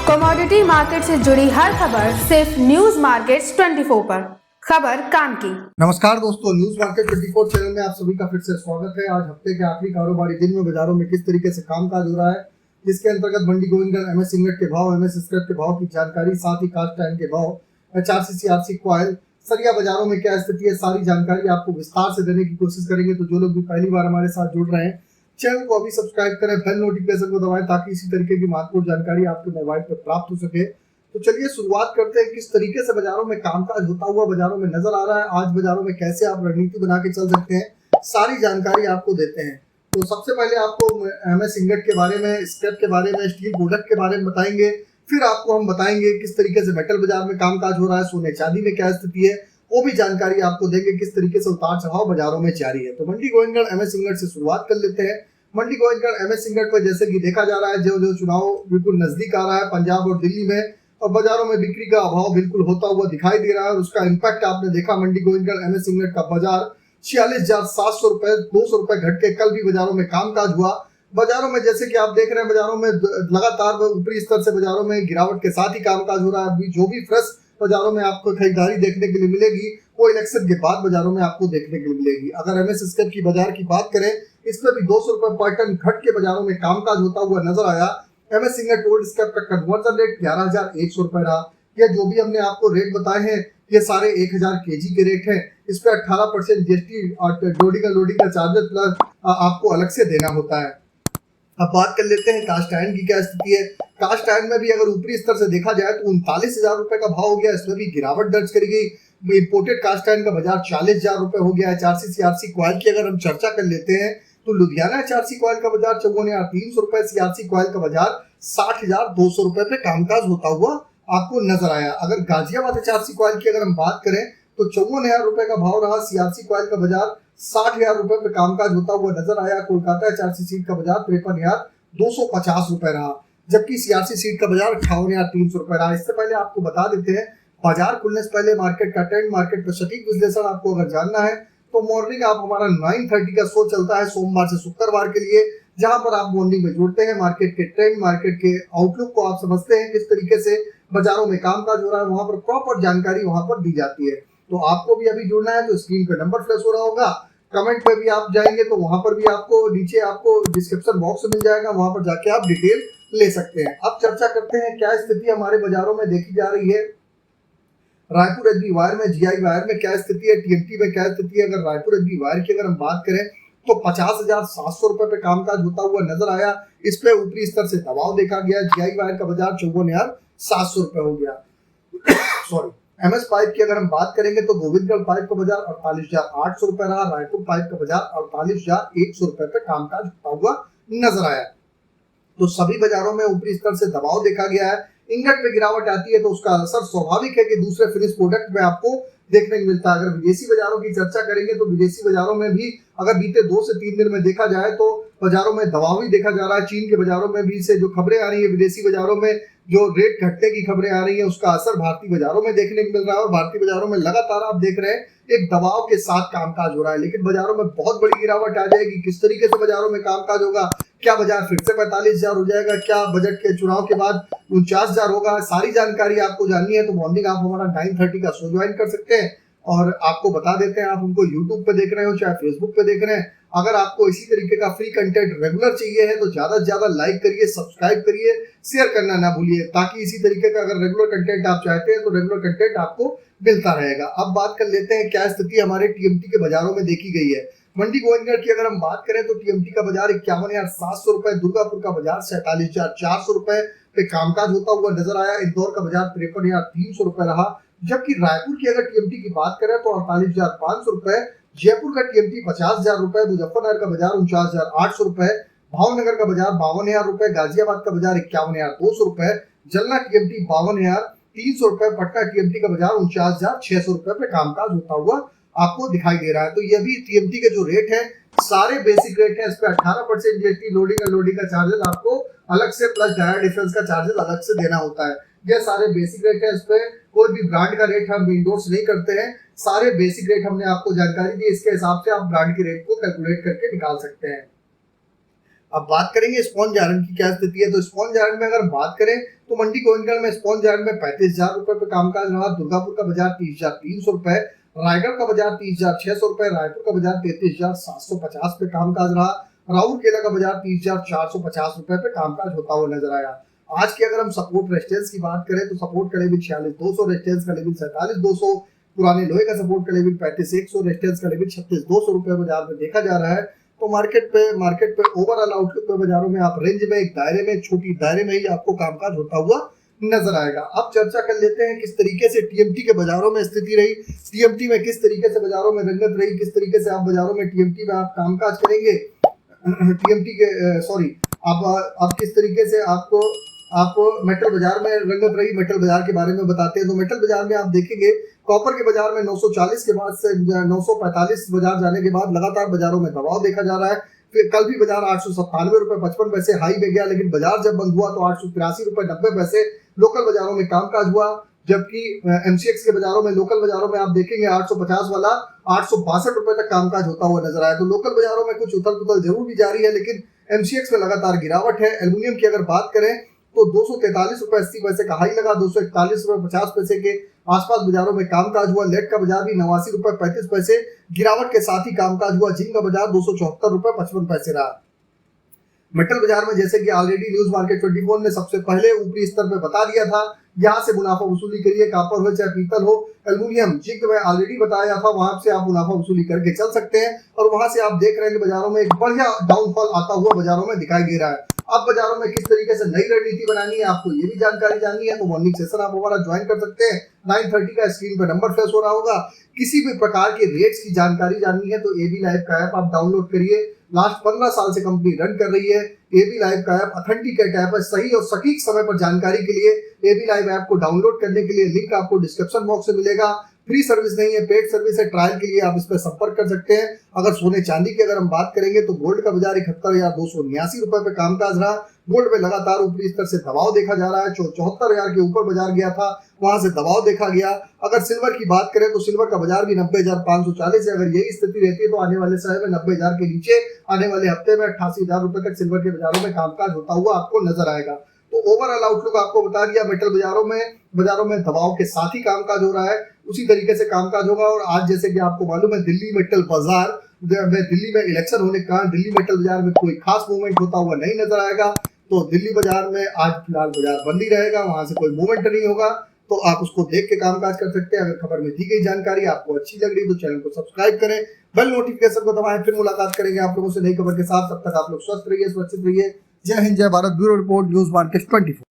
Commodity market से जुड़ी हर खबर सिर्फ न्यूज मार्केट्स 24 पर। खबर काम की। नमस्कार दोस्तों, न्यूज मार्केट 24 चैनल में आप सभी का फिर से स्वागत है। आज हफ्ते के आखिरी कारोबारी दिन में बाजारों में किस तरीके से कामकाज हो रहा है, जिसके अंतर्गत मंडी गोविंदगढ़ एमएस इंगट के भाव, एमएस स्क्रैप के भाव की जानकारी, साथ ही कास्ट आयरन के भाव, एचआरसी सीआरसी कॉइल, सरिया बाजारों में क्या स्थिति है, सारी जानकारी आपको विस्तार से देने की कोशिश करेंगे। तो जो लोग भी पहली बार हमारे साथ जुड़ रहे हैं, चैनल को अभी सब्सक्राइब करें, बेल नोटिफिकेशन को दबाएं ताकि इसी तरीके की महत्वपूर्ण जानकारी आपके मोबाइल पर प्राप्त हो सके। तो चलिए शुरुआत करते हैं, किस तरीके से बाजारों में कामकाज होता हुआ बाजारों में नजर आ रहा है। आज बाजारों में कैसे आप रणनीति बना के चल सकते हैं, सारी जानकारी आपको देते हैं। तो सबसे पहले आपको एमएस इंगट के बारे में, स्क्रैप के बारे में, स्टील प्रोडक्ट के बारे में बताएंगे। फिर आपको हम बताएंगे किस तरीके से मेटल बाजार में कामकाज हो रहा है, सोने चांदी में क्या स्थिति है, वो भी जानकारी आपको देंगे। किस तरीके से उतार चढ़ाव बाजारों में जारी है। तो मंडी गोविंदगढ़ एमएस इंगट से शुरुआत कर लेते हैं। मंडी गोविंदगढ़ एमएस इंगट पर जैसे कि देखा जा रहा है, जो चुनाव बिल्कुल नजदीक आ रहा है पंजाब और दिल्ली में, और बाजारों में बिक्री का अभाव बिल्कुल होता हुआ दिखाई दे रहा है। और उसका इम्पैक्ट आपने देखा। मंडी गोविंदगढ़ एमएस इंगट का बाजार 46,700 रुपए, 200 रुपए घट के कल भी बाजारों में कामकाज हुआ। बाजारों में जैसे कि आप देख रहे हैं, बाजारों में लगातार ऊपरी स्तर से बाजारों में गिरावट के साथ ही कामकाज हो रहा है। अभी जो भी फ्रेश बाजारों में आपको खरीदारी देखने के लिए मिलेगी, वो इलेक्शन के बाद बाजारों में आपको देखने के लिए मिलेगी। अगर एमएस स्क्रैप की बाजार की बात करें, इसमें भी 200 रुपए पर टन घट के बाजारों में कामकाज होता हुआ नजर आया। एमएस इंगट ओल्ड स्क्रैप का कन्वर्जन रेट 11,100 रुपए रहा। ये जो भी हमने आपको रेट बताए हैं, ये सारे 1000 केजी के रेट हैं। इस पे 18% जीएसटी और लोडिंग का चार्जेस प्लस आपको अलग से देना होता है। अब बात कर लेते हैं कास्ट आयरन की क्या स्थिति है। कास्ट आयरन में भी अगर ऊपरी स्तर से देखा जाए तो 39,000 रुपए का भाव हो गया। इसमें भी गिरावट दर्ज करी गई। इंपोर्टेड कास्ट आयरन का बाजार 40,000 रुपए हो गया है। एचआरसी सीआरसी कॉइल की अगर हम चर्चा कर लेते हैं तो लुधियाना एचआरसी कॉइल का बाजार 54,300 रुपए, सीआरसी कॉइल का बाजार 60,200 रुपए पे कामकाज होता हुआ आपको नजर आया। अगर गाजियाबाद एचआरसी कॉइल की अगर हम बात करें तो 54,000 रुपए का भाव रहा। सीआरसी कॉइल का बाजार 60,000 रुपए पे कामकाज होता हुआ नजर आया। कोलकाता एचआरसी सीट का बाजार 53,250 रुपए रहा, जबकि सीआरसी सीट का बाजार 58,300 रुपए रहा। इससे पहले आपको बता देते हैं, बाजार खुलने से पहले मार्केट का ट्रेंड, मार्केट का सटीक विश्लेषण आपको अगर जानना है तो मॉर्निंग आप हमारा 9:30 का शो चलता है सोमवार से शुक्रवार के लिए, जहां पर आप मॉर्निंग में जुड़ते हैं, मार्केट के ट्रेंड, मार्केट के आउटलुक को आप समझते हैं, किस तरीके से बाजारों में कामकाज हो रहा है, वहां पर प्रॉपर जानकारी वहां पर दी जाती है। तो आपको भी अभी जुड़ना है तो स्क्रीन पे नंबर फ्लैश हो रहा होगा, कमेंट पे भी आप जाएंगे तो वहां पर भी आपको नीचे आपको डिस्क्रिप्शन बॉक्स मिल जाएगा, वहां पर जाके आप डिटेल ले सकते हैं। अब चर्चा करते हैं क्या स्थिति हमारे बाजारों में देखी जा रही है। रायपुर एग्री वायर में, जीआई वायर में क्या स्थिति है, टीएमटी में क्या स्थिति है। अगर रायपुर एग्री वायर की अगर हम बात करें तो 50,700 रुपए पे कामकाज होता हुआ नजर आया। इस पे ऊपरी स्तर से दबाव देखा गया। जीआई वायर का बाजार 54,700 रुपए हो गया। सॉरी। एमएस पाइप की अगर हम बात करेंगे तो गोविंदगढ़ पाइप का बाजार 48,800 रुपए रहा। रायपुर पाइप का बाजार 48,100 रुपए पे कामकाज होता हुआ नजर आया। तो सभी बाजारों में ऊपरी स्तर से दबाव देखा गया है। इंगट पे गिरावट आती है तो उसका असर स्वाभाविक है कि दूसरे फिनिश प्रोडक्ट में आपको देखने को मिलता है। अगर विदेशी बाजारों की चर्चा करेंगे तो विदेशी बाजारों में भी अगर बीते 2 से 3 दिन में देखा जाए तो बाजारों में दबाव ही देखा जा रहा है। चीन के बाजारों में भी से जो खबरें आ रही है, विदेशी बाजारों में जो रेट घटने की खबरें आ रही है, उसका असर भारतीय बाजारों में देखने को मिल रहा है। और भारतीय बाजारों में लगातार आप देख रहे हैं एक दबाव के साथ कामकाज हो रहा है। लेकिन बाजारों में बहुत बड़ी गिरावट आ जाएगी। किस तरीके से बाजारों में कामकाज होगा, क्या बाजार फिर से 45,000 हो जाएगा, क्या बजट के चुनाव के बाद 49,000 होगा, सारी जानकारी आपको जाननी है तो मॉर्निंग आप हमारा 9:30 का शो ज्वाइन कर सकते हैं। और आपको बता देते हैं, आप हमको यूट्यूब पे देख रहे हो चाहे फेसबुक पे देख रहे हैं, अगर आपको इसी तरीके का फ्री कंटेंट रेगुलर चाहिए है तो ज्यादा से ज्यादा लाइक करिए, सब्सक्राइब करिए, शेयर करना ना भूलिए, ताकि इसी तरीके का अगर रेगुलर कंटेंट आप चाहते हैं तो रेगुलर कंटेंट आपको मिलता रहेगा। अब बात कर लेते हैं क्या स्थिति हमारे टीएमटी के बाजारों में देखी गई है। मंडी गोविंदगढ़ की अगर हम बात करें तो टीएमटी का बाजार 51,700 रुपए, दुर्गापुर का बाजार 47,400 रुपए पे कामकाज होता हुआ नजर आया। इंदौर का बाजार 53,300 रुपए रहा। जबकि रायपुर की अगर टीएमटी की बात करें तो 48,500 रुपए, जयपुर का टीएमटी 50,000 रुपए, मुजफ्फरनगर का बाजार 49,800 रुपए, भावनगर का बाजार 52,000 रुपए, गाजियाबाद का बाजार 51,200 रुपए, जलना टीएमटी 52,300 रुपए, पटना टीएमटी का बाजार 49,600 रुपए पे कामकाज होता हुआ आपको दिखाई दे रहा है। तो ये भी टीएमटी के जो रेट है सारे बेसिक रेट है। इस पे 18% जीएसटी, लोडिंग का चार्जेस आपको अलग से, प्लस डायर डिफरेंस का चार्जेस अलग से देना होता है। ये सारे बेसिक रेट है। इस पे कोई भी ब्रांड का रेट हम इंडोर्स नहीं करते हैं। सारे बेसिक रेट हमने आपको जानकारी दी, इसके हिसाब से आप ब्रांड के रेट को कैलकुलेट करके निकाल सकते हैं। अब बात करेंगे स्पॉन्ज आयरन की क्या स्थिति है। तो स्पॉन्ज आयरन में अगर बात करें तो मंडी गोविंदगढ़ में स्पॉन्ज आयरन में 35,000 रुपए पे कामकाज रहा। दुर्गापुर का बाजार 30,300 रुपए, रायगढ़ का बाजार 30,600 रुपए, रायपुर का बाजार 33,750 पे कामकाज रहा। राउरकेला का बाजार 30,450 रुपए पे कामकाज होता हुआ नजर आया। आज की अगर हम सपोर्ट रेजिस्टेंस की बात करें तो सपोर्ट का लेवल 46,200, रेजिस्टेंस का लेवल 47,200, पुराने लोहे का सपोर्ट का लेवल 35,100, रेजिस्टेंस का लेवल 36,200 रुपए बाजार में देखा जा रहा है। तो मार्केट पे ओवरऑल आउटलुक पे बाजारों में आप रेंज में, एक दायरे में, छोटी दायरे में ही आपको कामकाज होता हुआ नजर आएगा। अब चर्चा कर लेते हैं किस तरीके से टीएमटी के बाजारों में स्थिति रही, टीएमटी में किस तरीके से बाजारों में रंगत रही, किस तरीके से आप बाजारों में टीएमटी में आप कामकाज करेंगे, टीएमटी के सॉरी आप किस तरीके से आप मेटल बाजार में रंगत रही, मेटल बाजार के बारे में बताते हैं। तो मेटल बाजार में आप देखेंगे कॉपर के बाजार में 940 के बाद से 945 बाजार जाने के बाद लगातार बाजारों में दबाव देखा जा रहा है। फिर कल भी बाजार 897 रुपए 55 पैसे हाई में गया, लेकिन बाजार जब बंद हुआ तो 883 रुपए 90 पैसे लोकल बाजारों में कामकाज हुआ। जबकि एमसीएक्स के बाजारों में, लोकल बाजारों में आप देखेंगे 850 वाला 862 रुपए तक कामकाज होता हुआ नजर आया। तो लोकल बाजारों में कुछ उथल पुथल जरूर भी जारी है, लेकिन एमसीएक्स में लगातार गिरावट है। एल्युमिनियम की अगर बात करें तो 243 रुपए 80 पैसे का हाई लगा, 241 रुपए 50 पैसे के आसपास बाजारों में कामकाज हुआ। लेड का बाजार भी 89 रुपए 35 पैसे गिरावट के साथ ही कामकाज हुआ। जिंक का बाजार 274 रुपए 55 पैसे रहा। मेटल बाजार में जैसे कि ऑलरेडी न्यूज मार्केट 24 ने सबसे पहले ऊपरी स्तर पे बता दिया था, यहाँ से मुनाफा वसूली करिए, कापर हो चाहे पीतल हो, एल्युमिनियम, जिंक में ऑलरेडी बताया था, वहां से आप मुनाफा वसूली करके चल सकते हैं। और वहां से आप देख रहे हैं कि बाजारों में एक बढ़िया डाउनफॉल आता हुआ बाजारों में दिखाई दे रहा है। अब बाजारों में किस तरीके से नई रणनीति बनानी है, आपको ये भी जानकारी जाननी है तो मॉर्निंग सेशन आप हमारा ज्वाइन कर सकते हैं। 9:30 का स्क्रीन पे नंबर फ्लैश हो रहा होगा। किसी भी प्रकार के रेट्स की जानकारी जाननी है तो एबी लाइव का ऐप आप डाउनलोड करिए। लास्ट 15 साल से कंपनी रन कर रही है। एबी लाइव का ऐप ऑथेंटिकेट ऐप है। सही और सटीक समय पर जानकारी के लिए एबी लाइव ऐप को डाउनलोड करने के लिए लिंक आपको डिस्क्रिप्शन बॉक्स में मिलेगा। फ्री सर्विस नहीं है, पेड सर्विस है। ट्रायल के लिए आप इस पर संपर्क कर सकते हैं। अगर सोने चांदी की अगर हम बात करेंगे तो गोल्ड का बाजार 71,279 रुपए पे कामकाज रहा। गोल्ड में लगातार ऊपरी स्तर से दबाव देखा जा रहा है। 74,000 के ऊपर बाजार गया था, वहां से दबाव देखा गया। अगर सिल्वर की बात करें तो सिल्वर का बाजार भी 90,540 है। अगर यही स्थिति रहती है तो आने वाले समय में 90,000 के नीचे आने वाले हफ्ते में 88,000 रुपए तक सिल्वर के बाजारों में कामकाज होता हुआ आपको नजर आएगा। तो ओवरऑल आउटलुक आपको बता दिया। मेटल बाजारों में दबाव के साथ ही कामकाज हो रहा है, उसी तरीके से कामकाज होगा। और आज जैसे कि आपको मालूम है दिल्ली मेटल बाजार में, दिल्ली में इलेक्शन होने के कारण दिल्ली मेटल बाजार में कोई खास मूवमेंट होता हुआ नहीं नजर आएगा। तो दिल्ली बाजार में आज फिलहाल बाजार बंद ही रहेगा, वहां से कोई मूवमेंट नहीं होगा। तो आप उसको देख के कामकाज कर सकते हैं। अगर खबर में दी गई जानकारी आपको अच्छी लग रही तो चैनल को सब्सक्राइब करें, बेल नोटिफिकेशन को दबाएं। फिर मुलाकात करेंगे आप लोगों से नई खबर के साथ। तब तक आप लोग स्वस्थ रहिए, सुरक्षित रहिए। जय हिंद, जय Bharat. Bureau report, news market 24।